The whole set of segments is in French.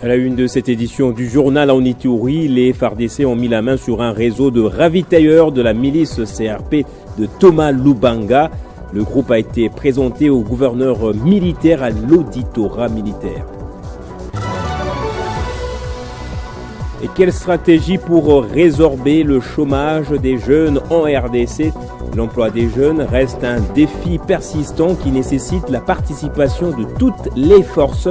À la une de cette édition du journal en Ituri, les FARDC ont mis la main sur un réseau de ravitailleurs de la milice CRP de Thomas Lubanga. Le groupe a été présenté au gouverneur militaire à l'auditorat militaire. Et quelle stratégie pour résorber le chômage des jeunes en RDC? L'emploi des jeunes reste un défi persistant qui nécessite la participation de toutes les forces.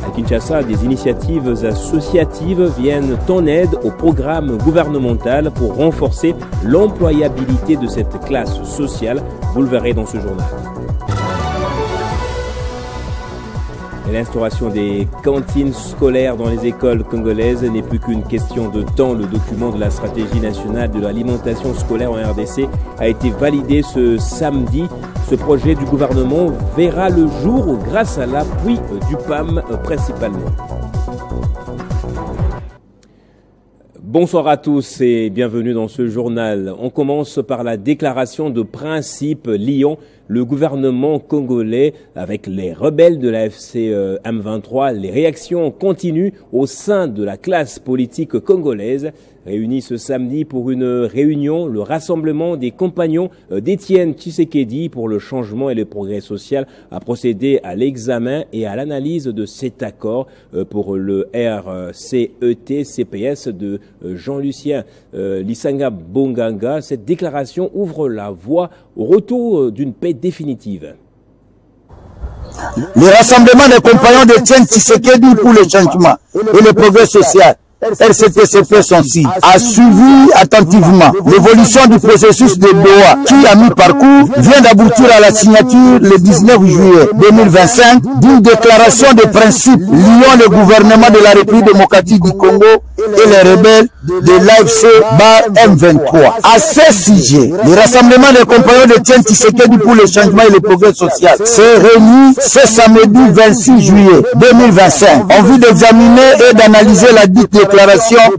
À Kinshasa, des initiatives associatives viennent en aide au programme gouvernemental pour renforcer l'employabilité de cette classe sociale. Vous le verrez dans ce journal. Et l'instauration des cantines scolaires dans les écoles congolaises n'est plus qu'une question de temps. Le document de la stratégie nationale de l'alimentation scolaire en RDC a été validé ce samedi. Ce projet du gouvernement verra le jour grâce à l'appui du PAM principalement. Bonsoir à tous et bienvenue dans ce journal. On commence par la déclaration de principe liant le gouvernement congolais avec les rebelles de la FC M23. Les réactions continuent au sein de la classe politique congolaise. Réunis ce samedi pour une réunion, le rassemblement des compagnons d'Étienne Tshisekedi pour le changement et le progrès social a procédé à l'examen et à l'analyse de cet accord pour le RCET-CPS de Jean-Lucien Lisanga Bonganga. Cette déclaration ouvre la voie au retour d'une paix définitive. Le rassemblement des compagnons d'Étienne Tshisekedi pour le changement et le progrès social, RCT-CP a suivi attentivement l'évolution du processus de Doha qui, à mi-parcours, vient d'aboutir à la signature le 19 juillet 2025 d'une déclaration de principe liant le gouvernement de la République démocratique du Congo et les rebelles de l'AFC-M23. À ce sujet, le rassemblement des compagnons de Etienne Tshisekedi pour le changement et le progrès social s'est réuni ce samedi 26 juillet 2025 en vue d'examiner et d'analyser la dite déclaration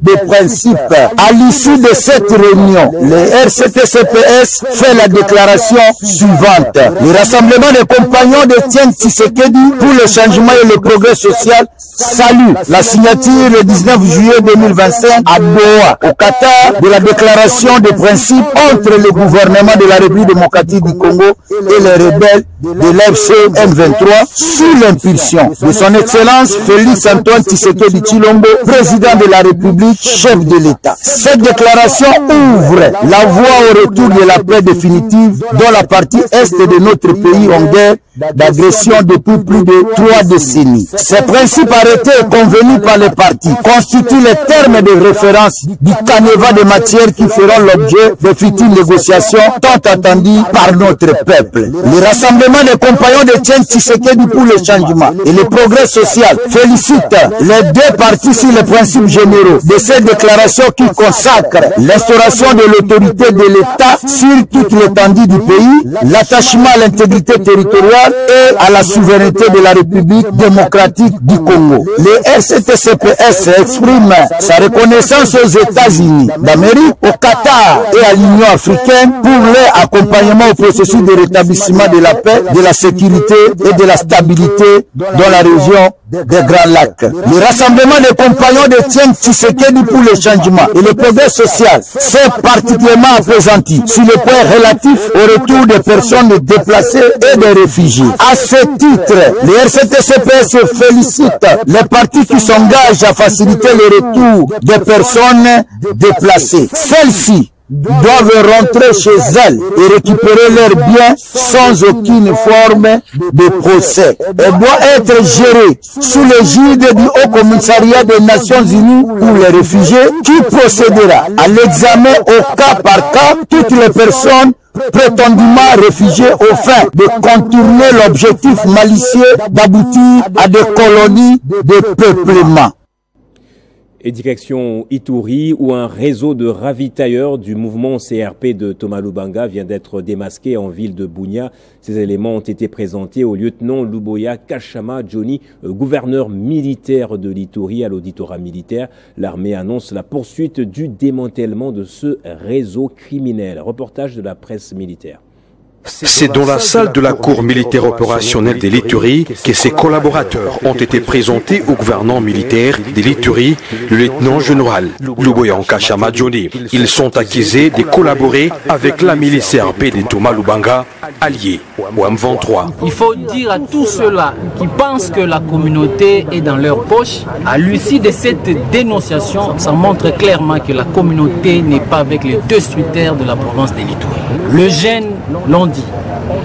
de principe. À l'issue de cette réunion, le RCT-CPS fait la déclaration suivante. Le rassemblement des compagnons d'Etienne Tshisekedi pour le changement et le progrès social salue la signature le 19 juillet 2025 à Doha, au Qatar, de la déclaration de principe entre le gouvernement de la République démocratique du Congo et les rebelles de l'AFC M23 sous l'impulsion de son Excellence Félix Antoine Tshisekedi Tshilombo, président de la République, chef de l'État. Cette déclaration ouvre la voie au retour de la paix définitive dans la partie est de notre pays en guerre d'agression depuis plus de 3 décennies. Ces principes arrêtés et convenus par les partis constituent les termes de référence du canevas de matières qui feront l'objet de futures négociations tant attendues par notre peuple. Le rassemblement des compagnons d'Etienne Tshisekedi pour le changement et le progrès social félicite les deux partis sur les principes généraux de cette déclaration qui consacre l'instauration de l'autorité de l'État sur toute l'étendue du pays, l'attachement à l'intégrité territoriale et à la souveraineté de la République démocratique du Congo. Le RCT-CPS exprime sa reconnaissance aux États-Unis d'Amérique, au Qatar et à l'Union africaine pour leur accompagnement au processus de rétablissement de la paix, de la sécurité et de la stabilité dans la région des Grands Lacs. Le rassemblement des compagnons d'Etienne Tshisekedi pour le changement et le progrès social s'est particulièrement appesanti sur le point relatif au retour des personnes déplacées et des réfugiés. À ce titre, le RCT-CPS félicite les partis qui s'engagent à faciliter le retour des personnes déplacées. Celles-ci doivent rentrer chez elles et récupérer leurs biens sans aucune forme de procès. Elle doit être gérée sous l'égide du Haut Commissariat des Nations Unies pour les réfugiés qui procédera à l'examen au cas par cas toutes les personnes prétendument réfugiés au fin de contourner l'objectif malicieux d'aboutir à des colonies de peuplement. Et direction Ituri, où un réseau de ravitailleurs du mouvement CRP de Thomas Lubanga vient d'être démasqué en ville de Bunia. Ces éléments ont été présentés au lieutenant Luboya Kachama Johnny, gouverneur militaire de l'Ituri, à l'auditorat militaire. L'armée annonce la poursuite du démantèlement de ce réseau criminel. Reportage de la presse militaire. C'est dans la salle de la Cour militaire opérationnelle de l'Ituri que ses collaborateurs ont été présentés au gouverneur militaire de l'Ituri, le lieutenant-général Luboyanka Chamadjoni. Ils sont accusés de collaborer avec la milice RP de Thomas Lubanga, alliée au M23. Il faut dire à tous ceux-là qui pensent que la communauté est dans leur poche, à l'issue de cette dénonciation, ça montre clairement que la communauté n'est pas avec les destructeurs de la province de l'Ituri. Les jeunes l'ont dit,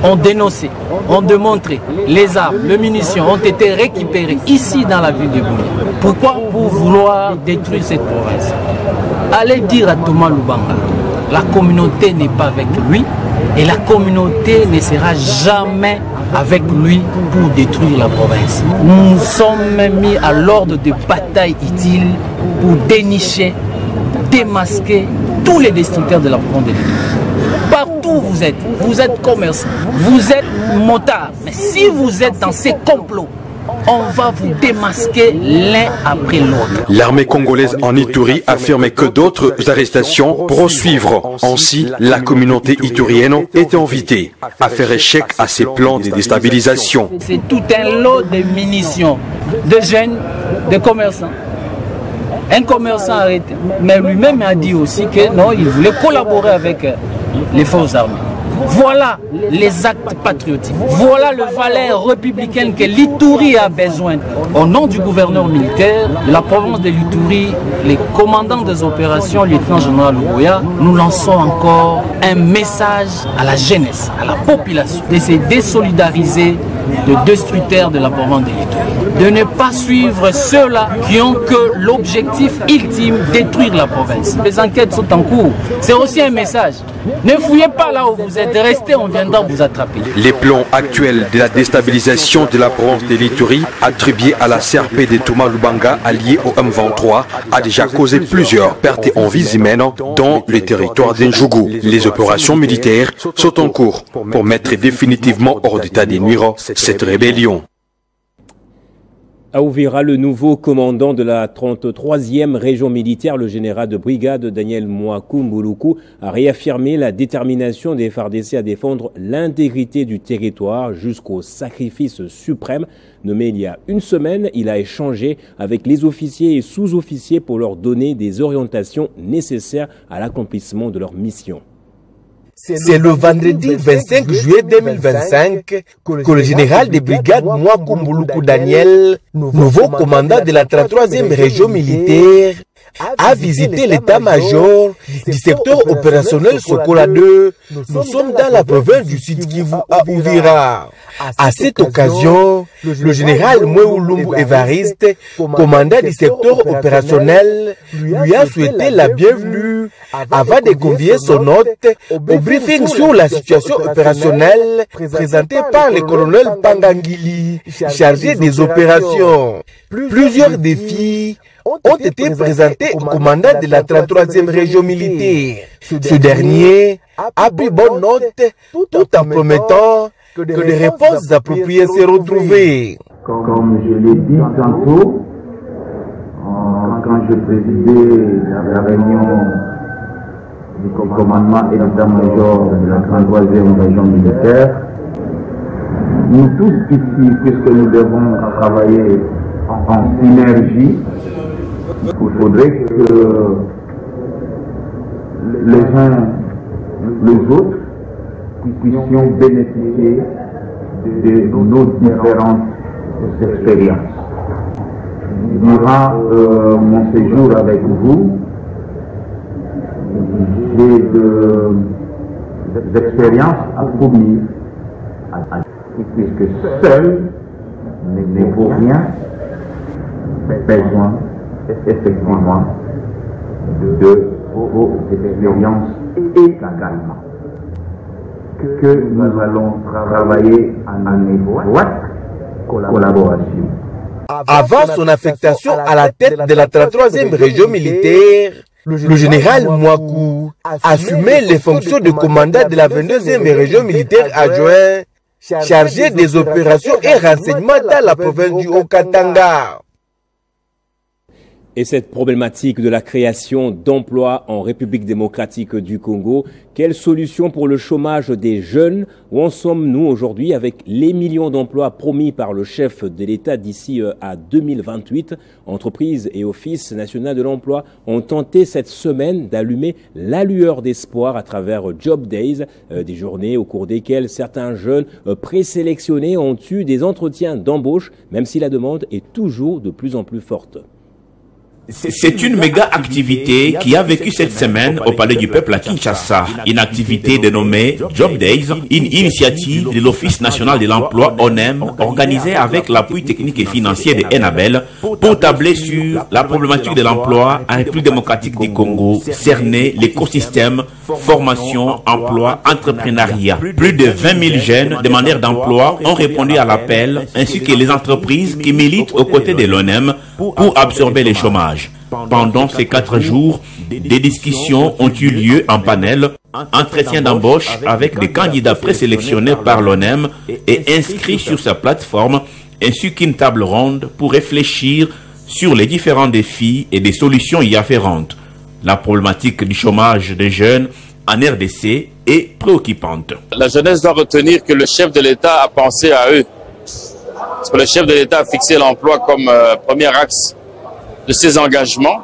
ont dénoncé, ont démontré, les armes, les munitions ont été récupérées ici dans la ville de Bunia. Pourquoi? Pour vouloir détruire cette province. Allez dire à Thomas Lubanga, la communauté n'est pas avec lui et la communauté ne sera jamais avec lui pour détruire la province. Nous sommes mis à l'ordre de bataille utile pour dénicher, démasquer tous les destructeurs de la province de l'Ituri. Partout où vous êtes commerçant, vous êtes motard, mais si vous êtes dans ces complots, on va vous démasquer l'un après l'autre. L'armée congolaise en Ituri affirme que d'autres arrestations pourront suivre. Ainsi, la communauté iturienne est invitée à faire échec à ses plans de déstabilisation. C'est tout un lot de munitions, de jeunes, de commerçants. Un commerçant arrêté, mais lui-même a dit aussi que non, il voulait collaborer avec les forces armées. Voilà les actes patriotiques. Voilà le valeur républicaine que l'Ituri a besoin. Au nom du gouverneur militaire de la province de l'Ituri, les commandants des opérations, lieutenant-général Luboya, nous lançons encore un message à la jeunesse, à la population, de se désolidariser de destructeurs de la province de l'Ituri. De ne pas suivre ceux-là qui ont que l'objectif ultime, détruire la province. Les enquêtes sont en cours. C'est aussi un message. Ne fouillez pas là où vous êtes, restez, on viendra vous attraper. Les plans actuels de la déstabilisation de la province de l'Ituri, attribués à la CRP de Thomas Lubanga, allié au M23, a déjà causé plusieurs pertes en vies humaines dans le territoire d'Njougou. Les opérations militaires sont en cours pour mettre définitivement hors d'état de nuire cette rébellion. À Uvira, le nouveau commandant de la 33e région militaire, le général de brigade Daniel Mwaku Mbuluku, a réaffirmé la détermination des FARDC à défendre l'intégrité du territoire jusqu'au sacrifice suprême. Nommé il y a une semaine, il a échangé avec les officiers et sous-officiers pour leur donner des orientations nécessaires à l'accomplissement de leur mission. C'est le vendredi 25 juillet 2025 que le général de brigade Mwaku Mbuluku Daniel, nouveau commandant de la 33e région militaire, a visité l'état-major du secteur opérationnel Sokola 2. Nous sommes dans la province du Sud Kivu à Uvira. À cette occasion, le général Mweulumbu Evariste, commandant du secteur opérationnel, lui a souhaité la bienvenue avant de convier son hôte au briefing sur la situation opérationnelle présentée par le colonel Pangangili, chargé des opérations. Plusieurs défis ont été présentés au commandant de la 33e région militaire. Ce dernier a pris bonne note tout en promettant que des réponses appropriées seront trouvées. Comme je l'ai dit tantôt, quand je présidais la réunion du commandement et l'état-major de la 33e région militaire, nous tous ici, puisque nous devons travailler en synergie, il faudrait que les uns les autres puissions bénéficier de nos différentes expériences. Durant mon séjour avec vous, j'ai des expériences à fournir, puisque seul ne vaut rien, besoin effectivement de vos expériences également. Que nous allons travailler en étroite collaboration. Avant son affectation à la tête de la 33e région militaire, le général Mwaku assumait les fonctions de commandant de la 22e région militaire adjoint, chargé des opérations et renseignements dans la province du Haut-Katanga. Et cette problématique de la création d'emplois en République démocratique du Congo, quelle solution pour le chômage des jeunes? Où en sommes-nous aujourd'hui avec les millions d'emplois promis par le chef de l'État d'ici à 2028? Entreprises et Office national de l'emploi ont tenté cette semaine d'allumer la lueur d'espoir à travers Job Days, des journées au cours desquelles certains jeunes présélectionnés ont eu des entretiens d'embauche, même si la demande est toujours de plus en plus forte. C'est une méga activité qui a vécu cette semaine au Palais du Peuple à Kinshasa. Une activité dénommée Job Days, une initiative de l'Office national de l'emploi ONEM, organisée avec l'appui technique et financier de Enabel pour tabler sur la problématique de l'emploi en République démocratique du Congo, cerner l'écosystème, formation, emploi, entrepreneuriat. Plus de 20 000 jeunes demandeurs d'emploi ont répondu à l'appel, ainsi que les entreprises qui militent aux côtés de l'ONEM pour absorber le chômage. Pendant ces 4 jours, des discussions ont eu lieu en panel, entretien d'embauche avec des candidats présélectionnés par l'ONEM et inscrits sur sa plateforme, ainsi qu'une table ronde pour réfléchir sur les différents défis et des solutions y afférentes. La problématique du chômage des jeunes en RDC est préoccupante. La jeunesse doit retenir que le chef de l'État a pensé à eux. Parce que le chef de l'État a fixé l'emploi comme premier axe de ses engagements.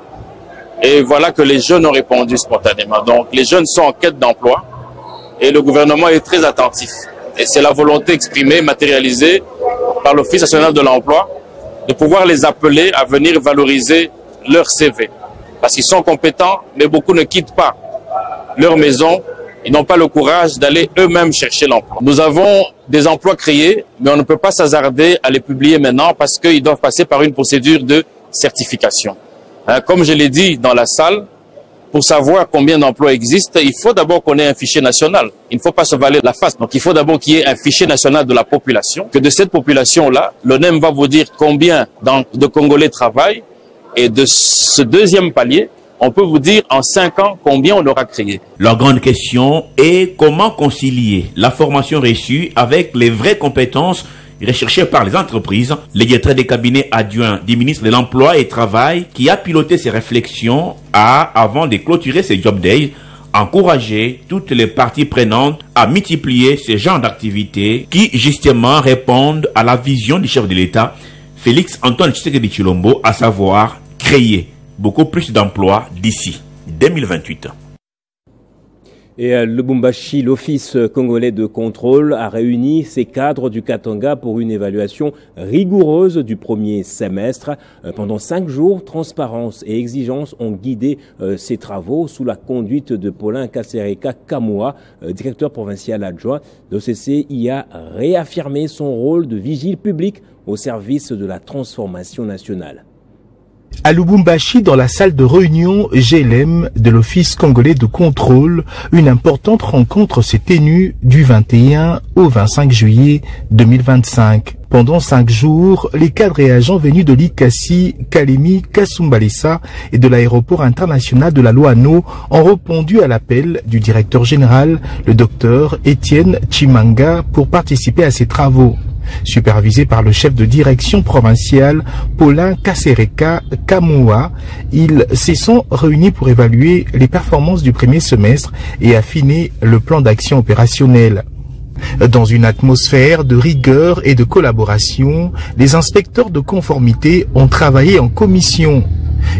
Et voilà que les jeunes ont répondu spontanément. Donc les jeunes sont en quête d'emploi et le gouvernement est très attentif. Et c'est la volonté exprimée, matérialisée par l'Office national de l'emploi de pouvoir les appeler à venir valoriser leur CV. Parce qu'ils sont compétents, mais beaucoup ne quittent pas leur maison. Ils n'ont pas le courage d'aller eux-mêmes chercher l'emploi. Nous avons des emplois créés, mais on ne peut pas s'hasarder à les publier maintenant parce qu'ils doivent passer par une procédure de certification. Comme je l'ai dit dans la salle, pour savoir combien d'emplois existent, il faut d'abord qu'on ait un fichier national. Il ne faut pas se valer la face. Donc il faut d'abord qu'il y ait un fichier national de la population, que de cette population-là, l'ONEM va vous dire combien de Congolais travaillent, et de ce deuxième palier, on peut vous dire en 5 ans combien on aura créé. La grande question est comment concilier la formation reçue avec les vraies compétences recherchées par les entreprises. Le directeur des cabinets adjoints du ministre de l'Emploi et du Travail, qui a piloté ces réflexions, a, avant de clôturer ces Job Days, encouragé toutes les parties prenantes à multiplier ce genre d'activités qui, justement, répondent à la vision du chef de l'État, Félix Antoine Tshisekedi Tshilombo, à savoir créer beaucoup plus d'emplois d'ici 2028. Et Lubumbashi, l'Office congolais de contrôle, a réuni ses cadres du Katanga pour une évaluation rigoureuse du premier semestre. Pendant 5 jours, transparence et exigence ont guidé ces travaux sous la conduite de Paulin Kasereka Kamua, directeur provincial adjoint. L'OCC y a réaffirmé son rôle de vigile public au service de la transformation nationale. À Lubumbashi, dans la salle de réunion GLM de l'Office congolais de contrôle, une importante rencontre s'est tenue du 21 au 25 juillet 2025. Pendant 5 jours, les cadres et agents venus de l'Ikasi, Kalemi, Kasumbalesa et de l'aéroport international de la Loano ont répondu à l'appel du directeur général, le docteur Étienne Chimanga, pour participer à ces travaux. Supervisé par le chef de direction provinciale Paulin Kasereka Kamua, ils se sont réunis pour évaluer les performances du premier semestre et affiner le plan d'action opérationnel. Dans une atmosphère de rigueur et de collaboration, les inspecteurs de conformité ont travaillé en commission.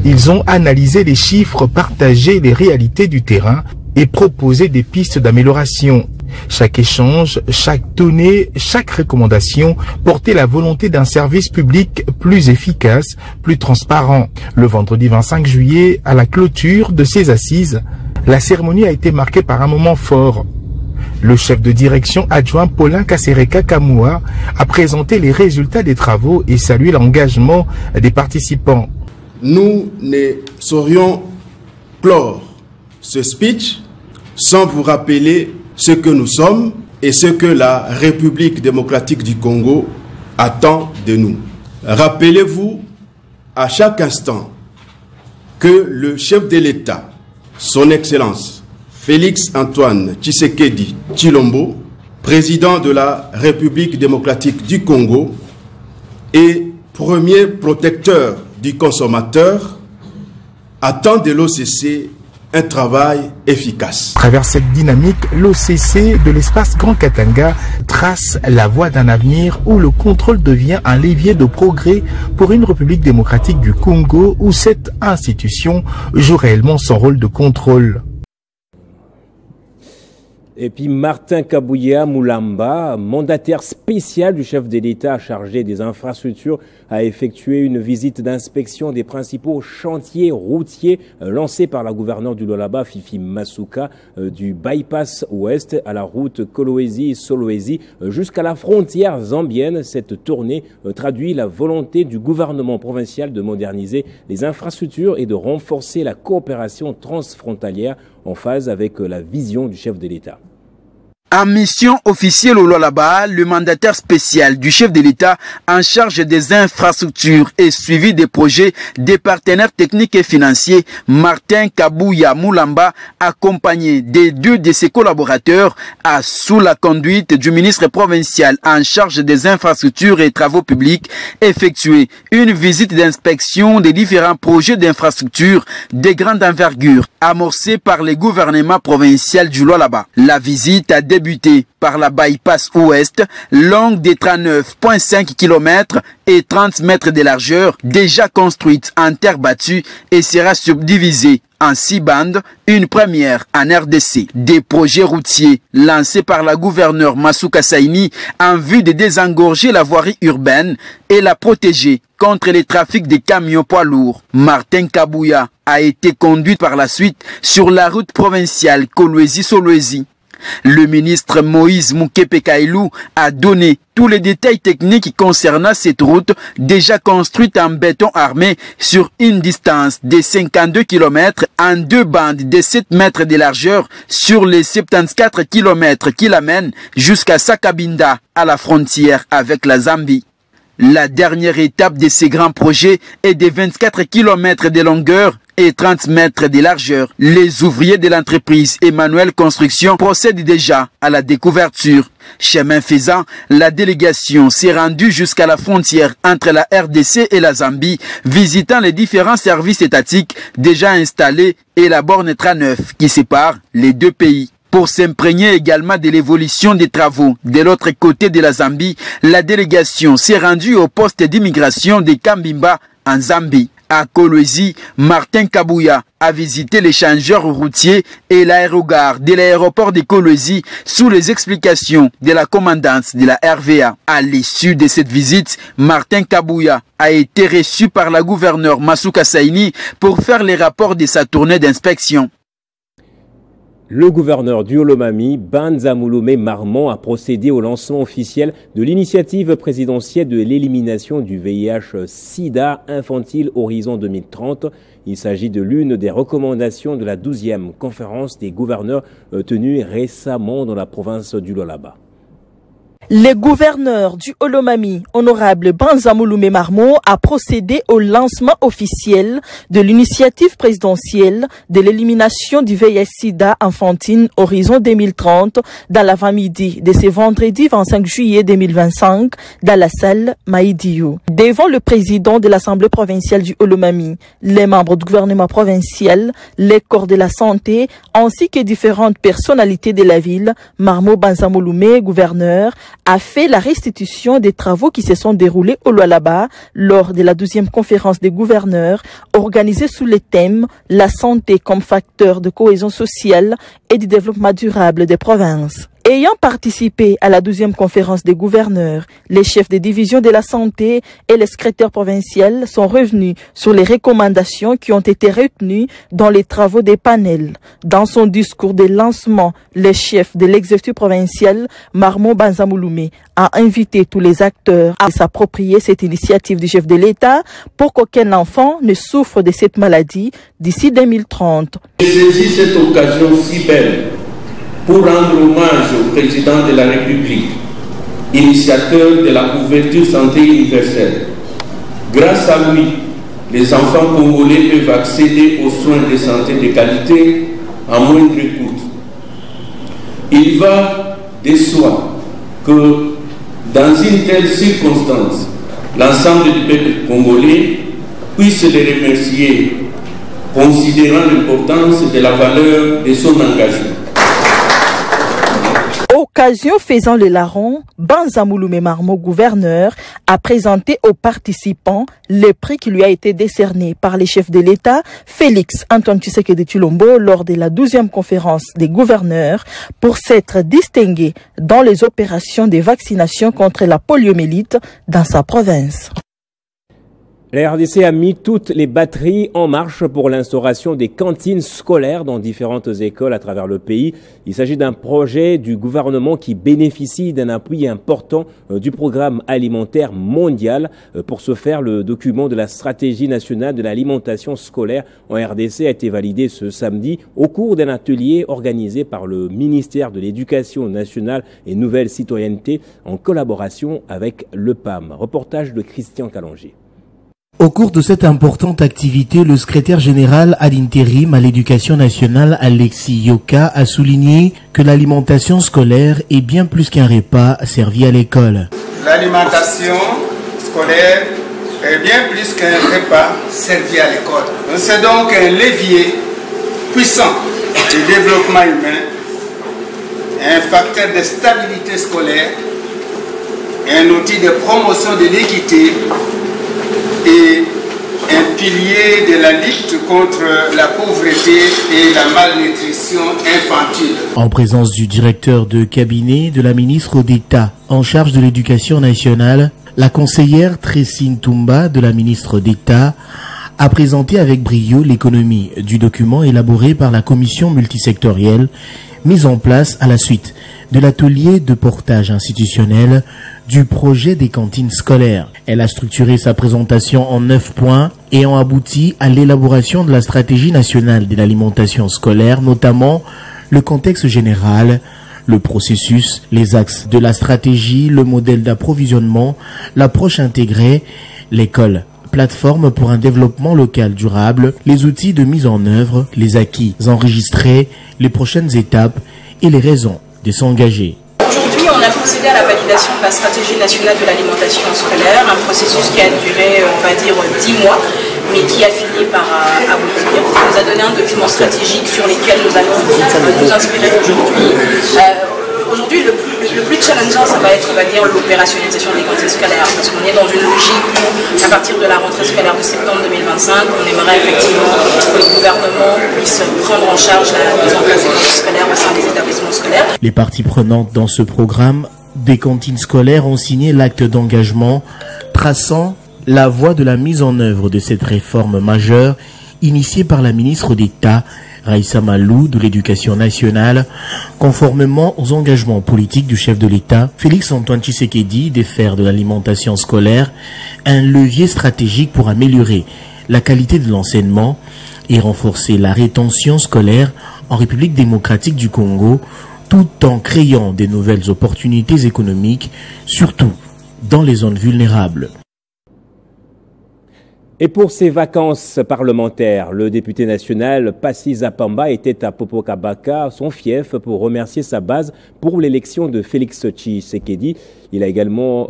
Ils ont analysé les chiffres, partagé les réalités du terrain et proposé des pistes d'amélioration. Chaque échange, chaque donnée, chaque recommandation portait la volonté d'un service public plus efficace, plus transparent. Le vendredi 25 juillet, à la clôture de ces assises, la cérémonie a été marquée par un moment fort. Le chef de direction adjoint Paulin Kasereka Kamua a présenté les résultats des travaux et salué l'engagement des participants. Nous ne saurions clore ce speech sans vous rappeler ce que nous sommes et ce que la République démocratique du Congo attend de nous. Rappelez-vous à chaque instant que le chef de l'État, son Excellence Félix Antoine Tshisekedi Tshilombo, président de la République démocratique du Congo et premier protecteur du consommateur, attend de l'OCC un travail efficace. À travers cette dynamique, l'OCC de l'espace Grand Katanga trace la voie d'un avenir où le contrôle devient un levier de progrès pour une République démocratique du Congo où cette institution joue réellement son rôle de contrôle. Et puis Martin Kabouya Moulamba, mandataire spécial du chef de l'État chargé des infrastructures, a effectué une visite d'inspection des principaux chantiers routiers lancés par la gouverneure du Lualaba, Fifi Masuka, du bypass ouest à la route Kolwezi-Solwezi jusqu'à la frontière zambienne. Cette tournée traduit la volonté du gouvernement provincial de moderniser les infrastructures et de renforcer la coopération transfrontalière en phase avec la vision du chef de l'État. En mission officielle au Lualaba, le mandataire spécial du chef de l'État en charge des infrastructures et suivi des projets des partenaires techniques et financiers, Martin Kabouya Moulamba, accompagné des deux de ses collaborateurs, a, sous la conduite du ministre provincial en charge des infrastructures et travaux publics, effectué une visite d'inspection des différents projets d'infrastructures de grande envergure amorcés par le gouvernement provincial du Lualaba. La visite a débuté par la bypass ouest, longue de 39,5 km et 30 mètres de largeur, déjà construite en terre battue et sera subdivisée en 6 bandes, une première en RDC. Des projets routiers lancés par la gouverneure Masuka Saini en vue de désengorger la voirie urbaine et la protéger contre les trafics des camions poids lourds. Martin Kabouya a été conduit par la suite sur la route provinciale Kolwezi-Solwezi. Le ministre Moïse Moukepe Kailou a donné tous les détails techniques concernant cette route déjà construite en béton armé sur une distance de 52 km en 2 bandes de 7 mètres de largeur sur les 74 km qui l'amènent jusqu'à Sakabinda à la frontière avec la Zambie. La dernière étape de ces grands projets est de 24 km de longueur et 30 mètres de largeur. Les ouvriers de l'entreprise Emmanuel Construction procèdent déjà à la découverture. Chemin faisant, la délégation s'est rendue jusqu'à la frontière entre la RDC et la Zambie, visitant les différents services étatiques déjà installés et la borne 39 qui sépare les deux pays. Pour s'imprégner également de l'évolution des travaux de l'autre côté de la Zambie, la délégation s'est rendue au poste d'immigration de Kambimba en Zambie. À Kolwezi, Martin Kabouya a visité l'échangeur routier et l'aérogare de l'aéroport de Kolwezi sous les explications de la commandante de la RVA. À l'issue de cette visite, Martin Kabouya a été reçu par la gouverneure Masuka Saini pour faire les rapports de sa tournée d'inspection. Le gouverneur du Olomami, Banza Mouloumé Marmon, a procédé au lancement officiel de l'initiative présidentielle de l'élimination du VIH-Sida infantile Horizon 2030. Il s'agit de l'une des recommandations de la 12e conférence des gouverneurs tenue récemment dans la province du Lualaba. Le gouverneur du Olomami, honorable Banza Mouloumé Marmon, a procédé au lancement officiel de l'initiative présidentielle de l'élimination du VIH-Sida infantile Horizon 2030 dans l'avant-midi de ce vendredi 25 juillet 2025 dans la salle Maïdiou. Devant le président de l'Assemblée provinciale du Olomami, les membres du gouvernement provincial, les corps de la santé ainsi que différentes personnalités de la ville, Marmon Banza Mouloumé, gouverneur, a fait la restitution des travaux qui se sont déroulés au Lualaba lors de la 12e conférence des gouverneurs organisée sous le thème « La santé comme facteur de cohésion sociale et du développement durable des provinces ». Ayant participé à la 12e conférence des gouverneurs, les chefs des divisions de la santé et les secrétaires provinciaux sont revenus sur les recommandations qui ont été retenues dans les travaux des panels. Dans son discours de lancement, le chef de l'exécutif provincial, Marmon Banza Mouloumé, a invité tous les acteurs à s'approprier cette initiative du chef de l'État pour qu'aucun enfant ne souffre de cette maladie d'ici 2030. Je saisis cette occasion si belle pour rendre hommage au président de la République, initiateur de la couverture santé universelle. Grâce à lui, les enfants congolais peuvent accéder aux soins de santé de qualité à moindre coût. Il va de soi que dans une telle circonstance, l'ensemble du peuple congolais puisse les remercier considérant l'importance de la valeur de son engagement. Occasion faisant le larron, Banza Mouloumé Marmo, gouverneur, a présenté aux participants le prix qui lui a été décerné par les chefs de l'État, Félix Antoine Tshisekedi Tshilombo, lors de la 12e conférence des gouverneurs, pour s'être distingué dans les opérations de vaccination contre la poliomyélite dans sa province. La RDC a mis toutes les batteries en marche pour l'instauration des cantines scolaires dans différentes écoles à travers le pays. Il s'agit d'un projet du gouvernement qui bénéficie d'un appui important du programme alimentaire mondial. Pour ce faire, le document de la stratégie nationale de l'alimentation scolaire en RDC a été validé ce samedi au cours d'un atelier organisé par le ministère de l'Éducation nationale et Nouvelle Citoyenneté en collaboration avec le PAM. Reportage de Christian Calongé. Au cours de cette importante activité, le secrétaire général à l'intérim à l'éducation nationale, Alexis Yoka, a souligné que l'alimentation scolaire est bien plus qu'un repas servi à l'école. L'alimentation scolaire est bien plus qu'un repas servi à l'école. C'est donc un levier puissant du développement humain, un facteur de stabilité scolaire, un outil de promotion de l'équité et un pilier de la lutte contre la pauvreté et la malnutrition infantile. En présence du directeur de cabinet de la ministre d'État en charge de l'éducation nationale, la conseillère Tressine Toumba de la ministre d'État a présenté avec brio l'économie du document élaboré par la commission multisectorielle mise en place à la suite de l'atelier de portage institutionnel du projet des cantines scolaires. Elle a structuré sa présentation en 9 points et ont abouti à l'élaboration de la stratégie nationale de l'alimentation scolaire, notamment le contexte général, le processus, les axes de la stratégie, le modèle d'approvisionnement, l'approche intégrée, l'école, plateforme pour un développement local durable, les outils de mise en œuvre, les acquis enregistrés, les prochaines étapes et les raisons de s'engager. Aujourd'hui, on a procédé à la validation de la stratégie nationale de l'alimentation scolaire, un processus qui a duré, on va dire, 10 mois, mais qui a fini par aboutir. On nous a donné un document stratégique sur lequel nous allons nous inspirer aujourd'hui. Aujourd'hui, le plus challengeant, ça va être, on va dire, l'opérationnalisation des cantines scolaires, parce qu'on est dans une logique où, à partir de la rentrée scolaire de septembre 2025, on aimerait effectivement que le gouvernement puisse prendre en charge la mise en place des cantines scolaires au sein des établissements scolaires. Les parties prenantes dans ce programme des cantines scolaires ont signé l'acte d'engagement traçant la voie de la mise en œuvre de cette réforme majeure initiée par la ministre d'État Raissa Malou de l'Éducation nationale, conformément aux engagements politiques du chef de l'État, Félix Antoine Tshisekedi, de faire de l'alimentation scolaire un levier stratégique pour améliorer la qualité de l'enseignement et renforcer la rétention scolaire en République démocratique du Congo, tout en créant de nouvelles opportunités économiques, surtout dans les zones vulnérables. Et pour ses vacances parlementaires, le député national Passy Zapamba était à Popocabaka, son fief, pour remercier sa base pour l'élection de Félix Tshisekedi. Il a également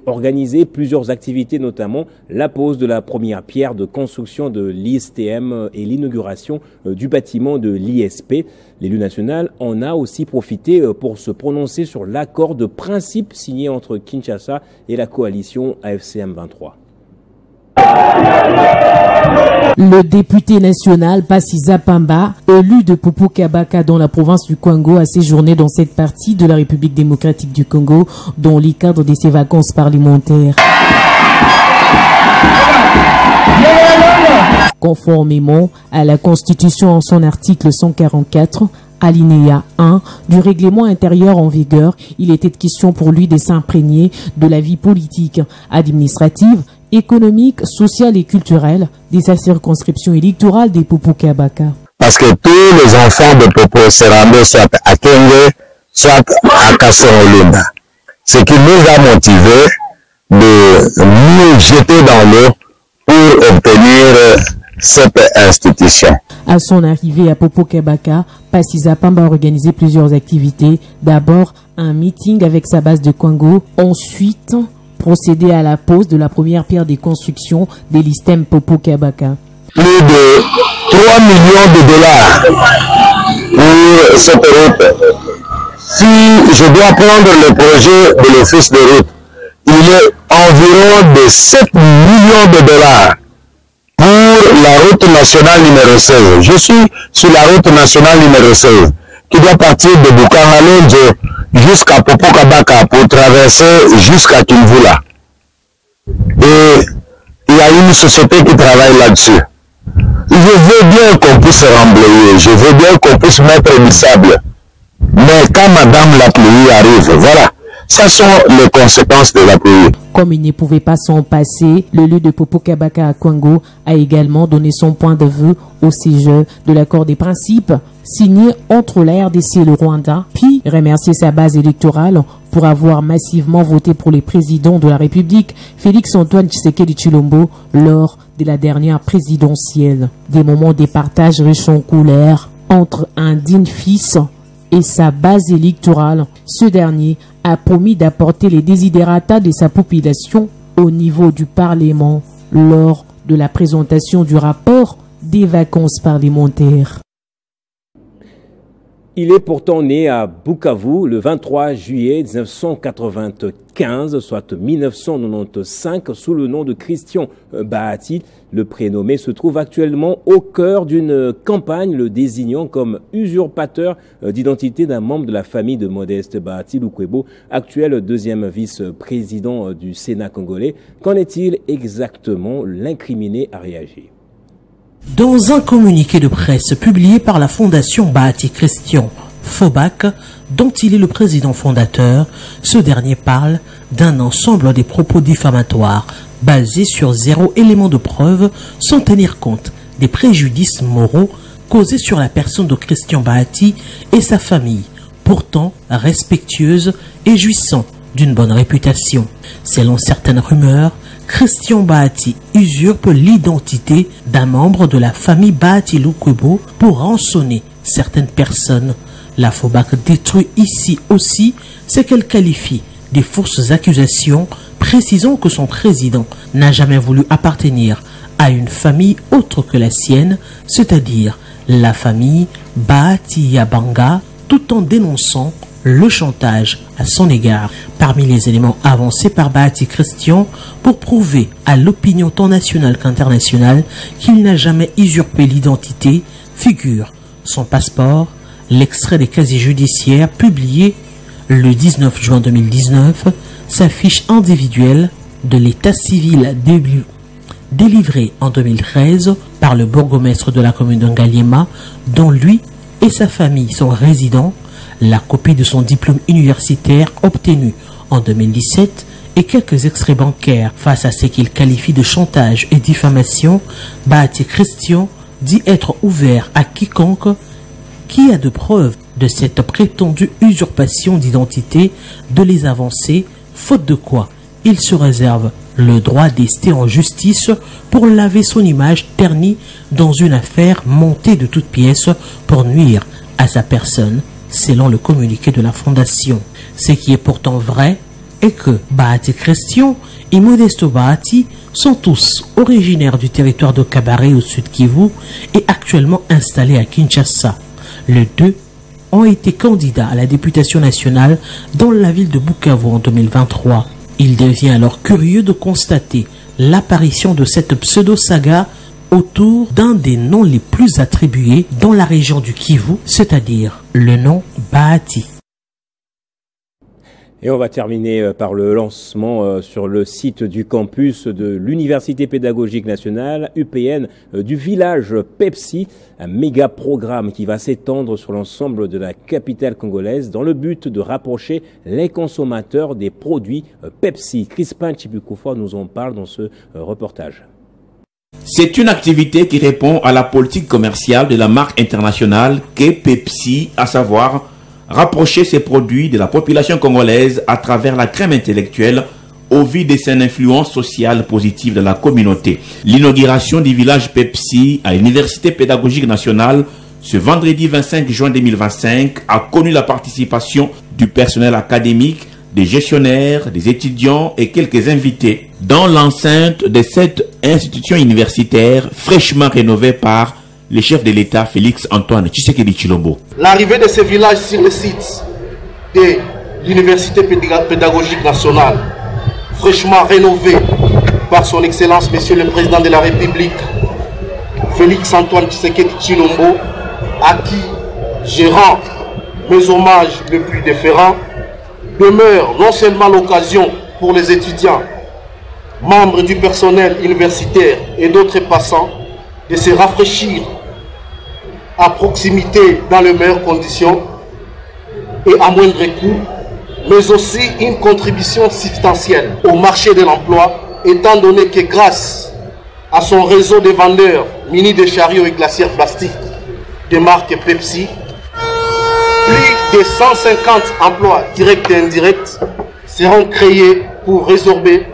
organisé plusieurs activités, notamment la pose de la première pierre de construction de l'ISTM et l'inauguration du bâtiment de l'ISP. L'élu national en a aussi profité pour se prononcer sur l'accord de principe signé entre Kinshasa et la coalition AFCM 23. Le député national Passy Zapamba, élu de Popocabaka dans la province du Congo, a séjourné dans cette partie de la République démocratique du Congo dans le cadre de ses vacances parlementaires. Conformément à la Constitution en son article 144, alinéa 1 du règlement intérieur en vigueur, il était question pour lui de s'imprégner de la vie politique, administrative, économique, sociale et culturelle de sa circonscription électorale des Popocabaka. Parce que tous les enfants de Popo se rendaient soit à Kenge, soit à Kasson-Olunda. Ce qui nous a motivés de nous jeter dans l'eau pour obtenir cette institution. À son arrivée à Popocabaka, Passy Zapamba a organisé plusieurs activités. D'abord, un meeting avec sa base de Congo. Ensuite, procéder à la pose de la première pierre des constructions de l'ISTM Popocabaka. Plus de 3 millions de dollars pour cette route. Si je dois prendre le projet de l'office de route, il est environ de 7 millions de dollars pour la route nationale numéro 16. Je suis sur la route nationale numéro 16 qui doit partir de Bukangalonjo jusqu'à Popokabaka pour traverser jusqu'à Kinvula. Et il y a une société qui travaille là-dessus. Je veux bien qu'on puisse remblayer, je veux bien qu'on puisse mettre du sable. Mais quand madame la pluie arrive, voilà, ça sont les conséquences de la pluie. Comme il ne pouvait pas s'en passer, le lieu de Popokabaka à Kwango a également donné son point de vue au sujet de l'accord des principes signé entre la RDC et le Rwanda, puis remercier sa base électorale pour avoir massivement voté pour les présidents de la République, Félix-Antoine Tshisekedi Tshilombo, lors de la dernière présidentielle. Des moments de partage riches en couleurs entre un digne fils et sa base électorale. Ce dernier a promis d'apporter les desiderata de sa population au niveau du Parlement lors de la présentation du rapport des vacances parlementaires. Il est pourtant né à Bukavu le 23 juillet 1995, soit 1995, sous le nom de Christian Bahati. Le prénommé se trouve actuellement au cœur d'une campagne le désignant comme usurpateur d'identité d'un membre de la famille de Modeste Bahati Lukwebo, actuel deuxième vice-président du Sénat congolais. Qu'en est-il exactement? L'incriminé a réagi. Dans un communiqué de presse publié par la Fondation Bahati Christian, FOBAC, dont il est le président fondateur, ce dernier parle d'un ensemble des propos diffamatoires basés sur 0 élément de preuve sans tenir compte des préjudices moraux causés sur la personne de Christian Bahati et sa famille, pourtant respectueuse et jouissant d'une bonne réputation. Selon certaines rumeurs, Christian Bahati usurpe l'identité d'un membre de la famille Bahati Lukwebo pour rançonner certaines personnes. La FOBAC détruit ici aussi ce qu'elle qualifie des fausses accusations, précisant que son président n'a jamais voulu appartenir à une famille autre que la sienne, c'est-à-dire la famille Bahati Yabanga, tout en dénonçant le chantage à son égard. Parmi les éléments avancés par Bahati Christian pour prouver à l'opinion tant nationale qu'internationale qu'il n'a jamais usurpé l'identité figure son passeport, l'extrait des casiers judiciaires publié le 19 juin 2019, sa fiche individuelle de l'état civil délivrée en 2013 par le bourgmestre de la commune de Ngaliema, dont lui et sa famille sont résidents, la copie de son diplôme universitaire obtenu en 2017 et quelques extraits bancaires. Face à ce qu'il qualifie de chantage et diffamation, Bahati Christian dit être ouvert à quiconque qui a de preuves de cette prétendue usurpation d'identité de les avancer, faute de quoi il se réserve le droit d'ester en justice pour laver son image ternie dans une affaire montée de toutes pièces pour nuire à sa personne, selon le communiqué de la Fondation. Ce qui est pourtant vrai est que Bahati Christian et Modesto Bahati sont tous originaires du territoire de Kabare au sud Kivu et actuellement installés à Kinshasa. Les deux ont été candidats à la députation nationale dans la ville de Bukavu en 2023. Il devient alors curieux de constater l'apparition de cette pseudo-saga autour d'un des noms les plus attribués dans la région du Kivu, c'est-à-dire le nom Bahati. Et on va terminer par le lancement sur le site du campus de l'Université pédagogique nationale, UPN, du village Pepsi, un méga programme qui va s'étendre sur l'ensemble de la capitale congolaise dans le but de rapprocher les consommateurs des produits Pepsi. Crispin Chibukufa nous en parle dans ce reportage. C'est une activité qui répond à la politique commerciale de la marque internationale qu'est Pepsi, à savoir rapprocher ses produits de la population congolaise à travers la crème intellectuelle au vu de son influence sociale positive dans la communauté. L'inauguration du village Pepsi à l'Université pédagogique nationale ce vendredi 25 juin 2025 a connu la participation du personnel académique, des gestionnaires, des étudiants et quelques invités dans l'enceinte de cette institution universitaire fraîchement rénovée par le chef de l'État Félix Antoine Tshisekedi Tshilombo. L'arrivée de ce village sur le site de l'Université pédagogique nationale, fraîchement rénovée par son Excellence Monsieur le Président de la République, Félix Antoine Tshisekedi Tshilombo, à qui je rends mes hommages les plus déférents, demeure non seulement l'occasion pour les étudiants, membres du personnel universitaire et d'autres passants de se rafraîchir à proximité dans les meilleures conditions et à moindre coût, mais aussi une contribution substantielle au marché de l'emploi, étant donné que grâce à son réseau de vendeurs munis de chariots et glacières plastiques de marque Pepsi, plus de 150 emplois directs et indirects seront créés pour résorber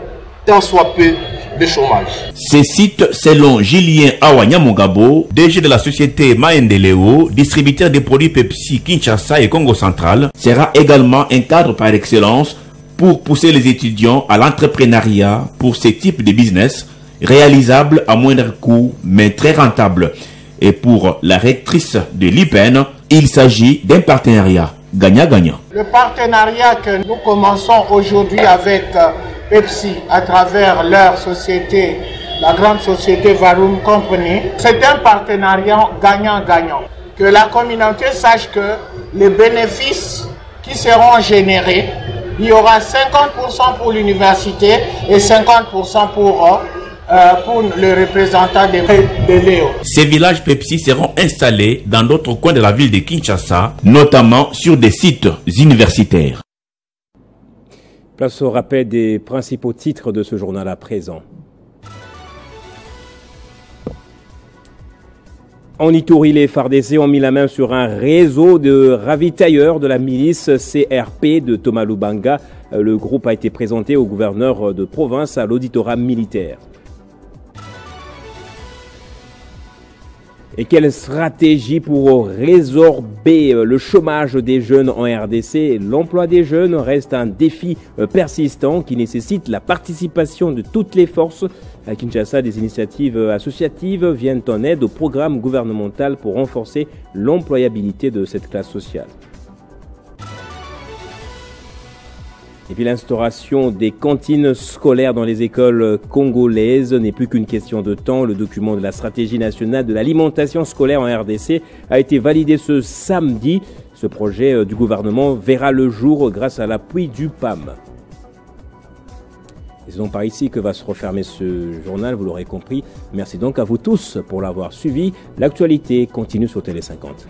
tant soit peu de chômage. Ces sites, selon Julien Awanyamogabo, DG de la société Maendeleo, distributeur des produits Pepsi, Kinshasa et Congo Central, sera également un cadre par excellence pour pousser les étudiants à l'entrepreneuriat pour ces types de business réalisables à moindre coût mais très rentables. Et pour la rectrice de l'IPEN, il s'agit d'un partenariat gagnant-gagnant. Le partenariat que nous commençons aujourd'hui avec Pepsi à travers leur société, la grande société Varum Company, c'est un partenariat gagnant-gagnant. Que la communauté sache que les bénéfices qui seront générés, il y aura 50% pour l'université et 50% pour le représentant de Léo. Ces villages Pepsi seront installés dans d'autres coins de la ville de Kinshasa, notamment sur des sites universitaires. Place au rappel des principaux titres de ce journal à présent. En Ituri, les FARDC ont mis la main sur un réseau de ravitailleurs de la milice CRP de Thomas Lubanga. Le groupe a été présenté au gouverneur de province à l'auditorat militaire. Et quelle stratégie pour résorber le chômage des jeunes en RDC? L'emploi des jeunes reste un défi persistant qui nécessite la participation de toutes les forces. À Kinshasa, des initiatives associatives viennent en aide au programme gouvernemental pour renforcer l'employabilité de cette classe sociale. Et puis l'instauration des cantines scolaires dans les écoles congolaises n'est plus qu'une question de temps. Le document de la stratégie nationale de l'alimentation scolaire en RDC a été validé ce samedi. Ce projet du gouvernement verra le jour grâce à l'appui du PAM. Et c'est donc par ici que va se refermer ce journal, vous l'aurez compris. Merci donc à vous tous pour l'avoir suivi. L'actualité continue sur Télé 50.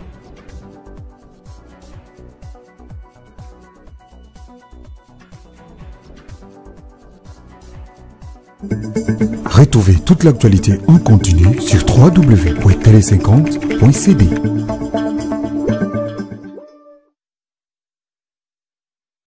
Retrouvez toute l'actualité en continu sur www.tele50.cd.